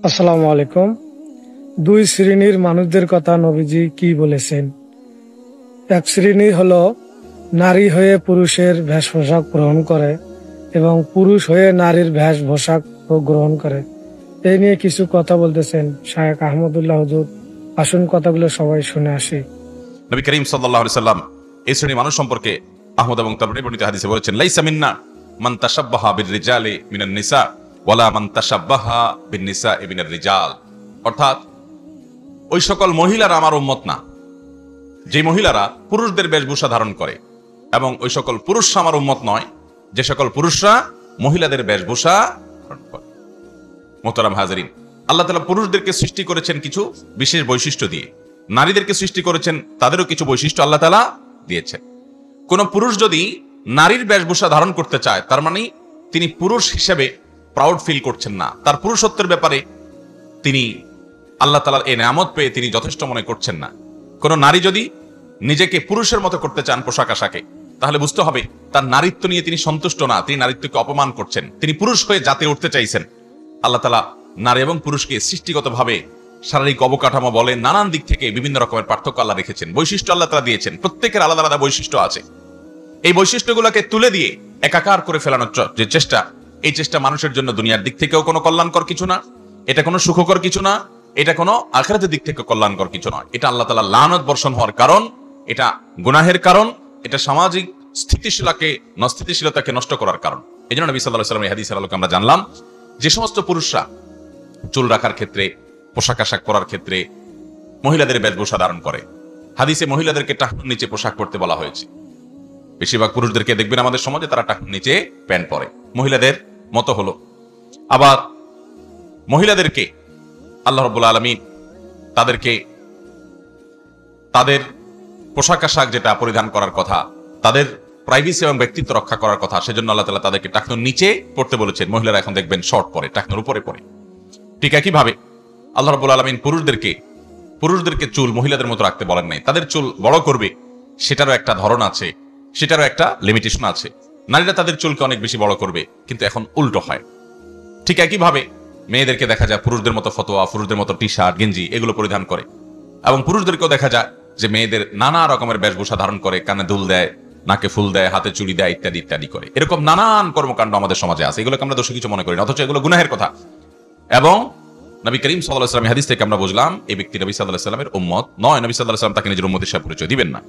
আসসালামু আলাইকুম। দুই শ্রেণীর মানুষদের কথা নবীজি কি বলেছেন? এক শ্রেণী হলো নারী হয়ে পুরুষের বেশ পোশাক গ্রহণ করে এবং পুরুষ হয়ে নারীর বেশ পোশাক গ্রহণ করে। এই নিয়ে কিছু কথা বলতেছেন শায়েখ আহমদুল্লাহ হুজুর। আসুন কথাগুলো সবাই শুনে আসি। নবী করিম সাল্লাল্লাহু আলাইহি সাল্লাম এই শ্রেণীর মানুষ সম্পর্কে আহমদ এবং তাবরানী বর্ণিত হাদিসে বলেছেন, লাইসা মিন্না মান তাশাব্বাহা বির-রিজালি মিনান নিসা ওয়ালা মান তাশাব্বাহা বিন-নিসাই মিনার রিজাল। অর্থাৎ ওই সকল মহিলারা আমার উম্মত না যে মহিলারা পুরুষদের বেশভূষা ধারণ করে, এবং ওই সকল পুরুষরা আমার উম্মত নয় যে সকল পুরুষরা মহিলাদের বেশভূষা ধারণ করে। মোহতারাম হাজেরিন, আল্লাহ তাআলা পুরুষদেরকে সৃষ্টি করেছেন কিছু বিশেষ বৈশিষ্ট্য দিয়ে, নারীদেরকে সৃষ্টি করেছেন তাদেরও কিছু বৈশিষ্ট্য আল্লাহ তাআলা দিয়েছেন। কোন পুরুষ যদি নারীর বেশভূষা ধারণ করতে চায়, তার মানে তিনি পুরুষ হিসেবে প্রাউড ফিল করছেন না, তার পুরুষত্বের ব্যাপারে তিনি আল্লাহ তাআলার এই নিয়ামত পেয়ে তিনি যথেষ্ট মনে করছেন না। কোন নারী যদি নিজেকে পুরুষের মতো করতে চান পোশাক আশাকে, তাহলে বুঝতে হবে তার নারীত্ব নিয়ে তিনি সন্তুষ্ট না, তিনি নারীত্বকে অপমান করছেন, তিনি পুরুষ হয়ে জাতে উঠতে চাইছেন। আল্লাহ তাআলা নারী এবং পুরুষকে সৃষ্টিগতভাবে শারীরিক অবকাঠামো বলে নানান দিক থেকে বিভিন্ন রকমের পার্থক্য আল্লাহ রেখেছেন, বৈশিষ্ট্য আল্লাহ তাআলা দিয়েছেন, প্রত্যেকের আলাদা আলাদা বৈশিষ্ট্য আছে। এই বৈশিষ্ট্যগুলোকে তুলে দিয়ে একাকার করে ফেলানোর যে চেষ্টা, এই চেষ্টা মানুষের জন্য দুনিয়ার দিক থেকেও কোনো কল্যাণকর কিছু না, এটা কোনো সুখকর কিছু না, এটা কোনো আখিরাতের দিক থেকে কল্যাণকর কিছু নয়। এটা আল্লাহ তাআলা লানত বর্ষণ হওয়ার কারণ, এটা গুনাহের কারণ, এটা সামাজিক স্থিতিশীলতাকে নষ্ট করার কারণ। এই জন্য নবী সাল্লাল্লাহু আলাইহি ওয়াসাল্লাম এই হাদিসের আলোকে আমরা জানলাম যে সমস্ত পুরুষরা চুল রাখার ক্ষেত্রে, পোশাক আশাক পরার ক্ষেত্রে মহিলাদের বেশভূষা ধারণ করে, হাদিসে মহিলাদেরকে টাকনুর নিচে পোশাক পরতে বলা হয়েছে। বেশিরভাগ পুরুষদেরকে দেখবেন আমাদের সমাজে তারা টাকনুর নিচে প্যান্ট পরে, মহিলাদের মতো হলো। আবার মহিলাদেরকে আল্লাহ রাব্বুল আলামিন তাদেরকে তাদের পোশাক আশাক যেটা পরিধান করার কথা, তাদের প্রাইভেসি এবং ব্যক্তিত্ব রক্ষা করার কথা, সেজন্য আল্লাহ তাআলা তাদেরকে টাকনুর নিচে পড়তে বলেছেন। মহিলারা এখন দেখবেন শর্ট পরে, টাকনুর উপরে পরে। ঠিক একইভাবে আল্লাহ রাব্বুল আলামিন পুরুষদেরকে চুল মহিলাদের মতো রাখতে বলেন নাই, তাদের চুল বড় করবে সেটারও একটা ধরন আছে, সেটারও একটা লিমিটেশন আছে। নারীরা তাদের চুলকে অনেক বেশি বড় করবে, কিন্তু এখন উল্টো হয়। ঠিক একইভাবে মেয়েদেরকে দেখা যায় পুরুষদের মতো ফতোয়া, পুরুষদের মতো টি শার্ট গেঞ্জি এগুলো পরিধান করে, এবং পুরুষদেরকেও দেখা যায় যে মেয়েদের নানা রকমের বেশভূষা ধারণ করে, কানে দুল দেয়, নাকে ফুল দেয়, হাতে চুড়ি দেয়, ইত্যাদি ইত্যাদি করে। এরকম নানান কর্মকাণ্ড আমাদের সমাজে আছে, এগুলোকে আমরা দোষী কিছু মনে করি না, অথচ এগুলো গুনাহের কথা। এবং নবী করিম সাল্লাল্লাহু আলাইহি ওয়াসাল্লাম হাদিস থেকে আমরা বুঝলাম এই ব্যক্তি নবী সাল্লাল্লাহু আলাইহি ওয়াসাল্লামের উম্মত নয়, নবী সাল্লাল্লাহু আলাইহি ওয়াসাল্লাম তাকে নিজের উম্মত হিসেবে পরিচয় দিবেন না।